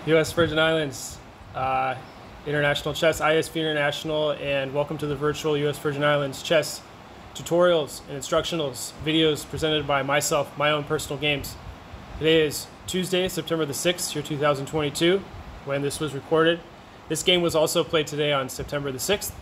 U.S. Virgin Islands, International Chess, ISV International, and welcome to the virtual U.S. Virgin Islands chess tutorials and instructionals videos presented by myself, my own personal games. Today is Tuesday, September the 6th, year 2022, when this was recorded. This game was also played today on September the 6th.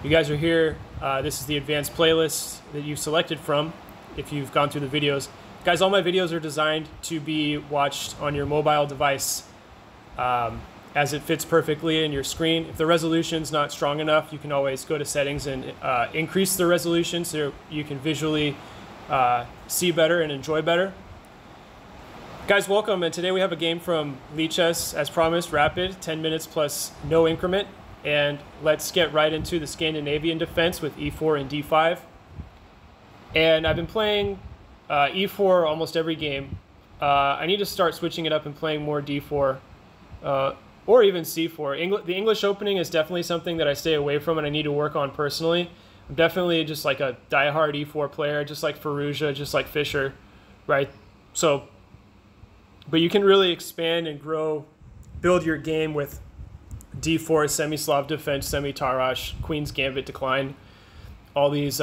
You guys are here. This is the advanced playlist that you've selected from if you've gone through the videos. Guys, all my videos are designed to be watched on your mobile device as it fits perfectly in your screen. If the resolution's not strong enough, you can always go to settings and increase the resolution so you can visually see better and enjoy better. Guys, welcome, and today we have a game from Lichess, as promised, rapid, 10 minutes plus no increment. And let's get right into the Scandinavian Defense with e4 and d5. And I've been playing e4 almost every game. I need to start switching it up and playing more d4 or even c4. The English opening is definitely something that I stay away from and I need to work on personally. I'm definitely just like a diehard e4 player, just like Firouzja, just like Fischer, right? So, but you can really expand and grow, build your game with d4, semi-Slav defense, semi-Tarrasch, Queen's Gambit decline, all these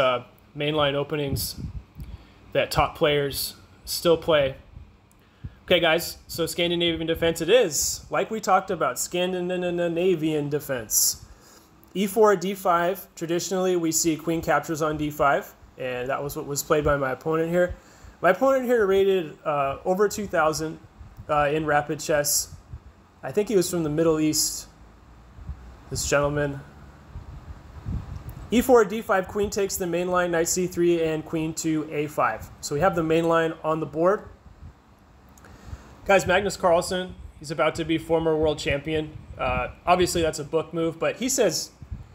mainline openings that top players still play. Okay, guys, so Scandinavian Defense it is. Like we talked about, Scandinavian Defense. e4, d5. Traditionally, we see queen captures on d5, and that was what was played by my opponent here. My opponent here rated over 2000 in rapid chess. I think he was from the Middle East, this gentleman. e4, d5, queen takes the main line, knight c3, and queen to a5. So we have the main line on the board. Guys, Magnus Carlsen, he's about to be former world champion. Obviously, that's a book move, but he says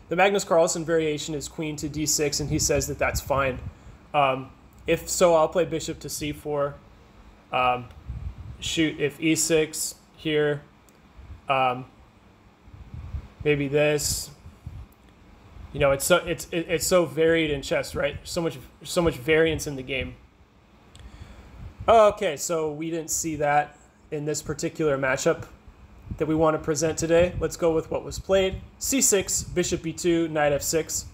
the Magnus Carlsen variation is queen to d6, and he says that that's fine. If so, I'll play bishop to c4. Shoot, if e6 here, maybe this. You know, it's so varied in chess, right? So much variance in the game. Okay, so we didn't see that in this particular matchup that we want to present today. Let's go with what was played. c6, bishop b2, knight f6,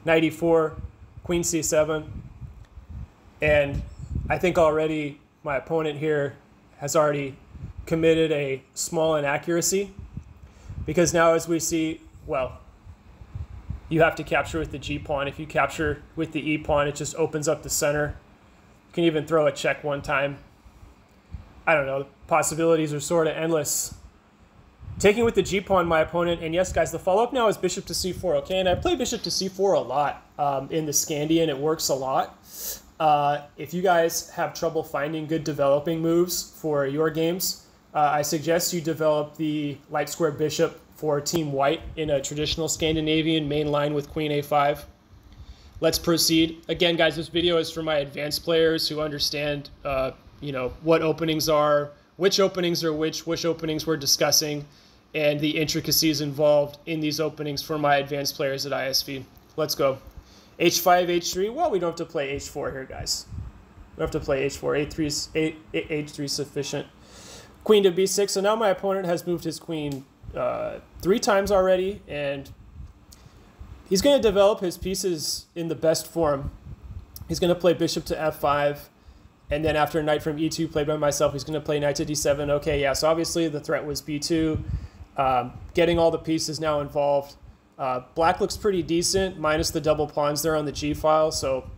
knight e4, queen c7. And I think already my opponent here has already committed a small inaccuracy, because now as we see, well, you have to capture with the g-pawn. If you capture with the e-pawn, it just opens up the center. You can even throw a check one time. I don't know, the possibilities are sort of endless. Taking with the g-pawn, my opponent, and yes, guys, the follow-up now is bishop to c4, okay? And I play bishop to c4 a lot in the Scandian. It works a lot. If you guys have trouble finding good developing moves for your games, I suggest you develop the light square bishop for Team White in a traditional Scandinavian main line with queen a5. Let's proceed. Again, guys, this video is for my advanced players who understand you know, what openings are, which openings are which openings we're discussing, and the intricacies involved in these openings for my advanced players at ISV. Let's go. h5, h3. Well, we don't have to play h4 here, guys. We don't have to play h4. h3 is sufficient. Queen to b6. So now my opponent has moved his queen 3 times already, and he's going to develop his pieces in the best form. He's going to play bishop to f5, and then after knight from e2 played by myself, he's going to play knight to d7. Okay, yeah, so obviously the threat was b2. Getting all the pieces now involved. Black looks pretty decent, minus the double pawns there on the g-file, so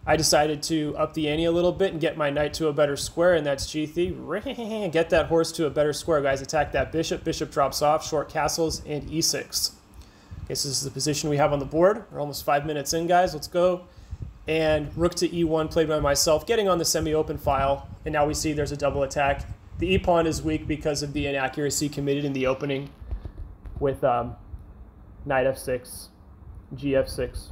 I decided to up the ante a little bit and get my knight to a better square, and that's g3. Get that horse to a better square, guys. Attack that bishop. Bishop drops off, short castles, and e6. Okay, so this is the position we have on the board. We're almost 5 minutes in, guys. Let's go. And rook to e1 played by myself, getting on the semi-open file, and now we see there's a double attack. The e-pawn is weak because of the inaccuracy committed in the opening with knight f6, gf6.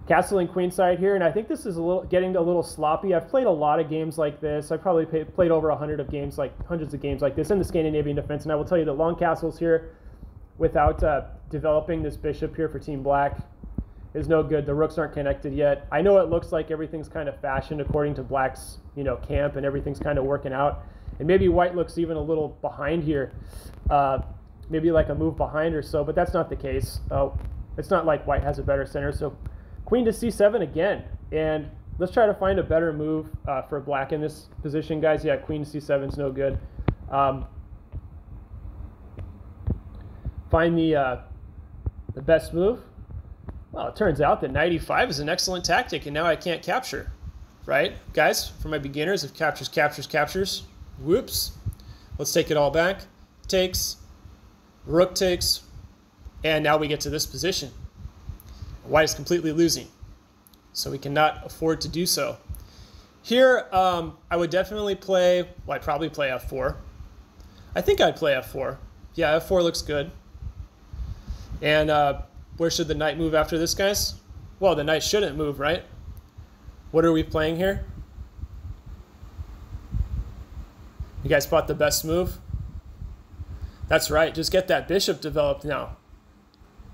Castling queenside here, and I think this is getting a little sloppy. I've played a lot of games like this. I've probably played over hundreds of games like this in the Scandinavian Defense, and I will tell you that long castles here without developing this bishop here for Team Black is no good. The rooks aren't connected yet. I know it looks like everything's kind of fashioned according to Black's, camp, and everything's kind of working out. And maybe white looks even a little behind here, maybe like a move behind or so, but that's not the case. It's not like white has a better center. So queen to c7 again, and let's try to find a better move for black in this position, guys. Yeah, queen to c7 is no good. Find the best move. Well, it turns out that knight e5 is an excellent tactic, and now I can't capture, right? Guys, for my beginners, if captures, captures, captures, whoops. Let's take it all back. Takes, rook takes, and now we get to this position. White is completely losing, so we cannot afford to do so. Here, I would definitely play, well, I'd probably play f4. I think I'd play f4. Yeah, f4 looks good. And where should the knight move after this, guys? Well, the knight shouldn't move, right? What are we playing here? You guys spot the best move? That's right, just get that bishop developed now,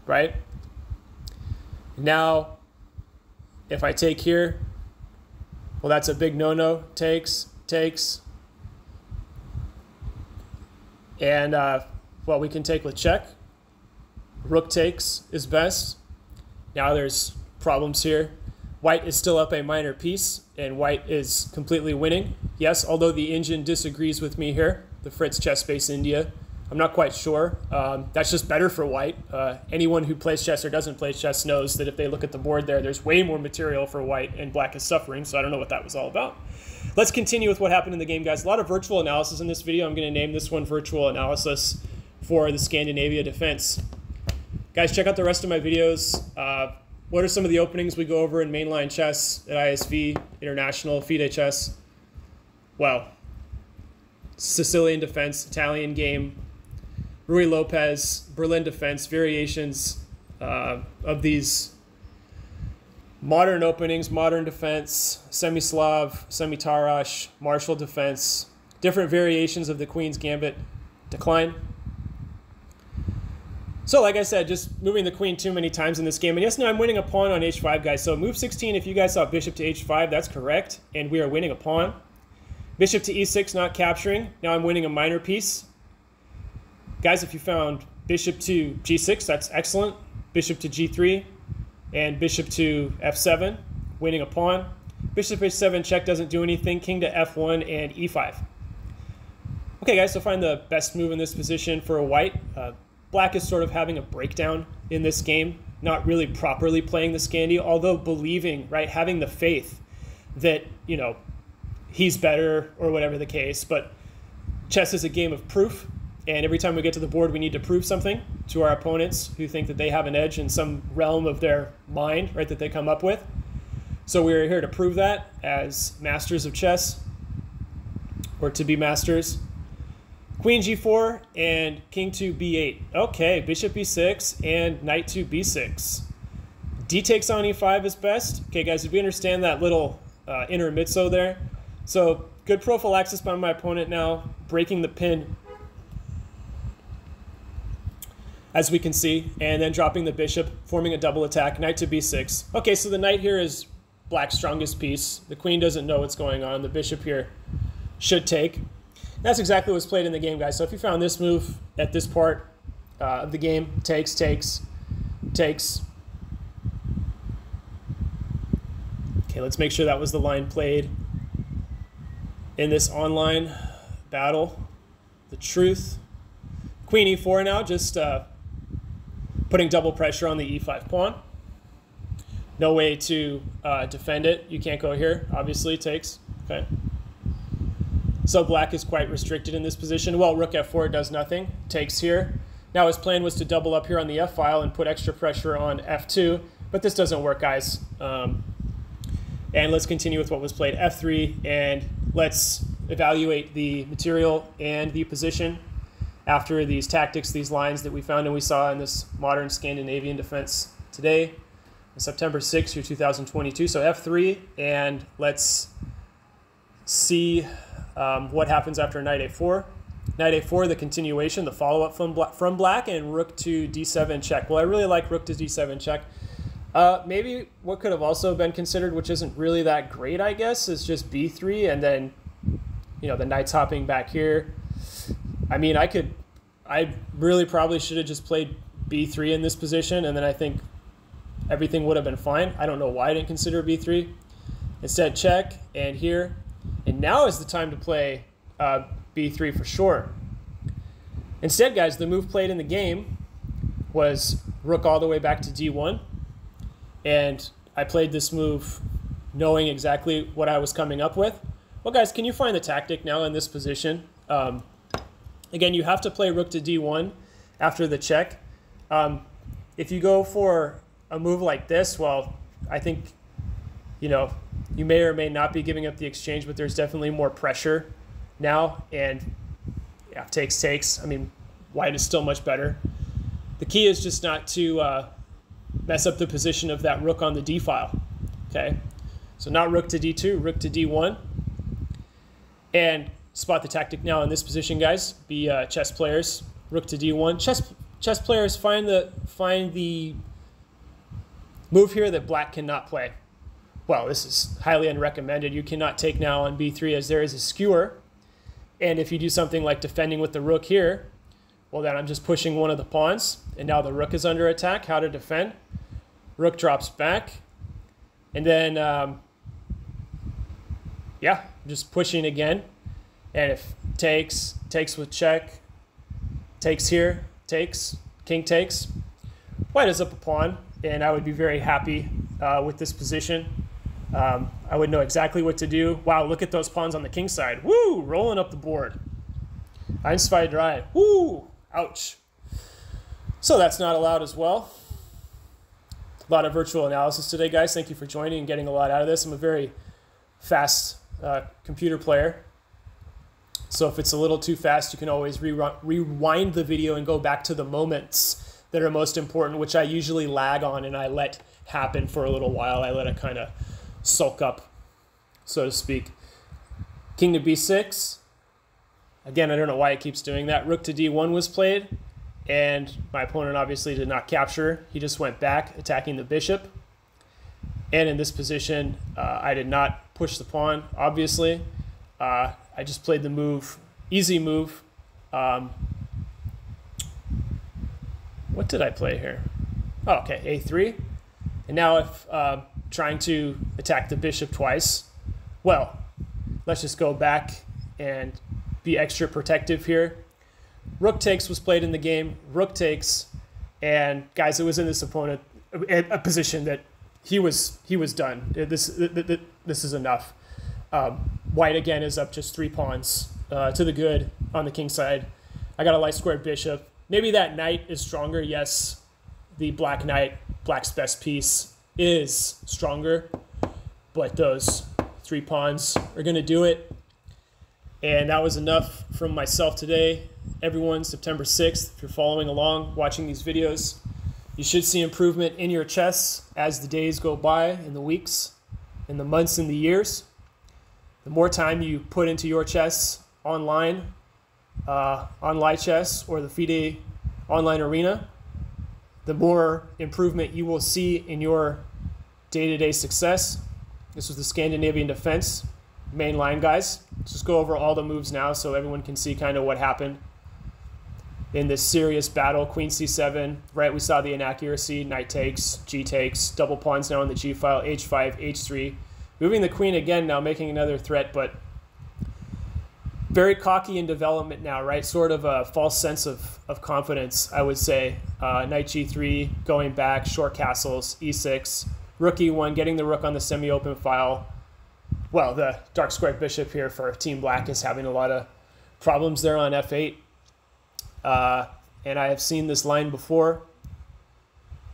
right? Now, if I take here, well, that's a big no-no. Takes, takes. And, well, we can take with check. Rook takes is best. Now there's problems here. White is still up a minor piece, and white is completely winning. Yes, although the engine disagrees with me here, the Fritz Chess Base India. I'm not quite sure. That's just better for white. Anyone who plays chess or doesn't play chess knows that if they look at the board there, there's way more material for white, and black is suffering, so I don't know what that was all about. Let's continue with what happened in the game, guys. A lot of virtual analysis in this video. I'm going to name this one Virtual Analysis for the Scandinavian Defense. Guys, check out the rest of my videos. What are some of the openings we go over in mainline chess at ISV, International, FIDE Chess? Well, Sicilian Defense, Italian game, Rui Lopez, Berlin Defense, variations of these modern openings, modern defense, semi-Slav, semi-Tarash, martial defense, different variations of the Queen's Gambit decline. So like I said, just moving the queen too many times in this game. And yes, now I'm winning a pawn on h5, guys. So move 16, if you guys saw bishop to h5, that's correct. And we are winning a pawn. Bishop to e6, not capturing. Now I'm winning a minor piece. Guys, if you found bishop to g6, that's excellent. Bishop to g3 and bishop to f7, winning a pawn. Bishop h7 check doesn't do anything. King to f1 and e5. Okay, guys, so find the best move in this position for a white. Black is sort of having a breakdown in this game, not really properly playing the Scandi, although believing, right, having the faith that, you know, he's better or whatever the case. But chess is a game of proof, and every time we get to the board, we need to prove something to our opponents who think that they have an edge in some realm of their mind, right, that they come up with. So we're here to prove that as masters of chess, or to be masters. Queen g4 and king to b8. Okay, bishop e6 and knight to b6. D takes on e5 is best. Okay, guys, did we understand that little intermezzo there? So good prophylaxis by my opponent now, breaking the pin, as we can see, and then dropping the bishop, forming a double attack, knight to b6. Okay, so the knight here is black's strongest piece. The queen doesn't know what's going on. The bishop here should take. That's exactly what's played in the game, guys. So if you found this move at this part of the game, takes, takes, takes. Okay, let's make sure that was the line played in this online battle. The truth. Queen e4 now, just putting double pressure on the e5 pawn. No way to defend it. You can't go here, obviously, takes. Okay. So black is quite restricted in this position. Well, rook f4 does nothing, takes here. Now his plan was to double up here on the f file and put extra pressure on f2, but this doesn't work, guys. And let's continue with what was played, f3, and let's evaluate the material and the position after these tactics, these lines that we found and we saw in this modern Scandinavian defense today, September 6th, 2022. So f3, and let's see what happens after knight a4. Knight a4, the continuation, the follow-up from black, and rook to d7 check. Well, I really like rook to d7 check. Maybe what could have also been considered, which isn't really that great, I guess, is just b3, and then, you know, the knight's hopping back here. I mean, I really probably should have just played b3 in this position, and then I think everything would have been fine. I don't know why I didn't consider b3. Instead, check, and here. And now is the time to play b3 for sure. Instead, guys, the move played in the game was rook all the way back to d1. And I played this move knowing exactly what I was coming up with. Well, guys, can you find the tactic now in this position? Again, you have to play rook to d1 after the check. If you go for a move like this, well, I think, you know, you may or may not be giving up the exchange, but there's definitely more pressure now. And yeah, takes. I mean, white is still much better. The key is just not to mess up the position of that rook on the d file. Okay, so not rook to d2, rook to d1. And spot the tactic now in this position, guys. Be chess players. Rook to d1. Chess players, find the move here that black cannot play. Well, this is highly unrecommended. You cannot take now on b3 as there is a skewer. And if you do something like defending with the rook here, well, then I'm just pushing one of the pawns, and now the rook is under attack. How to defend? Rook drops back, and then, yeah, just pushing again. And if takes with check, takes here, takes, king takes, white is up a pawn, and I would be very happy with this position. I would know exactly what to do. Wow, look at those pawns on the king side. Woo, rolling up the board. 1-2-3. Woo, ouch. So that's not allowed as well. A lot of virtual analysis today, guys. Thank you for joining and getting a lot out of this. I'm a very fast computer player. So if it's a little too fast, you can always rewind the video and go back to the moments that are most important, which I usually lag on and I let happen for a little while. I let it kind of sulk up, so to speak. King to b6. Again, I don't know why it keeps doing that. Rook to d1 was played, and my opponent obviously did not capture. He just went back, attacking the bishop. And in this position, I did not push the pawn, obviously. I just played the move, easy move. What did I play here? Oh, okay, a3. And now if trying to attack the bishop twice, well, let's just go back and be extra protective here. Rook takes was played in the game. Rook takes, and guys, it was in this opponent a position that he was done. This is enough. White again is up just 3 pawns to the good on the king side. I got a light squared bishop. Maybe that knight is stronger. Yes, the black knight, black's best piece, is stronger, but those 3 pawns are going to do it. And that was enough from myself today. Everyone, September 6th, if you're following along, watching these videos, you should see improvement in your chess as the days go by, and the weeks, and the months, and the years. The more time you put into your chess online, on Lichess or the FIDE online arena, the more improvement you will see in your day-to-day success. This was the Scandinavian Defense main line, guys. Let's just go over all the moves now so everyone can see kind of what happened in this serious battle. Queen c7, right? We saw the inaccuracy. Knight takes, g takes, double pawns now on the g file, h5, h3. Moving the queen again now, making another threat, but very cocky in development now, right? Sort of a false sense of confidence, I would say. Knight g3, going back, short castles, e6, rook e1, getting the rook on the semi-open file. Well, the dark squared bishop here for Team Black is having a lot of problems there on f8. And I have seen this line before.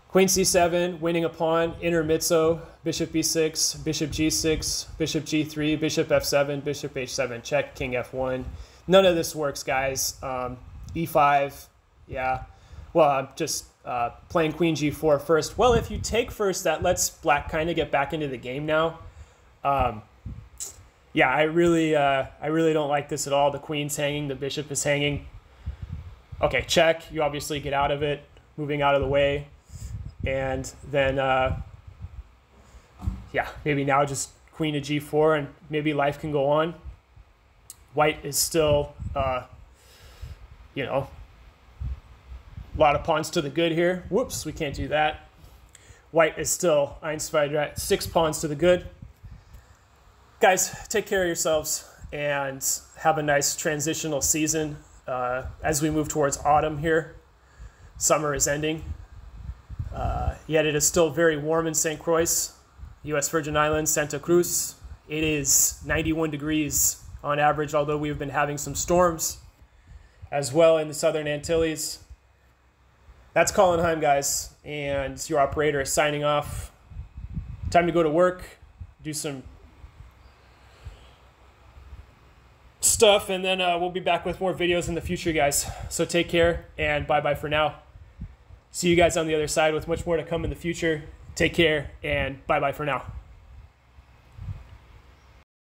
Queen c7, winning a pawn, intermezzo, bishop b6, bishop g6, bishop g3, bishop f7, bishop h7, check, king f1. None of this works, guys. e5, yeah. Well, I'm just playing queen g4 first. Well, if you take first, that lets black kind of get back into the game now. Yeah, I really don't like this at all. The queen's hanging, the bishop is hanging. Okay, check. You obviously get out of it, moving out of the way. And then, yeah, maybe now just queen to g4 and maybe life can go on. White is still, you know, a lot of pawns to the good here. Whoops, we can't do that. White is still 6 pawns to the good. Guys, take care of yourselves and have a nice transitional season as we move towards autumn here. Summer is ending. Yet it is still very warm in St. Croix, U.S. Virgin Islands, Santa Cruz. It is 91 degrees on average, although we've been having some storms as well in the Southern Antilles. That's Colin Heim, guys, and your operator is signing off. Time to go to work, do some stuff, and then we'll be back with more videos in the future, guys. So take care, and bye-bye for now. See you guys on the other side with much more to come in the future. Take care, and bye-bye for now.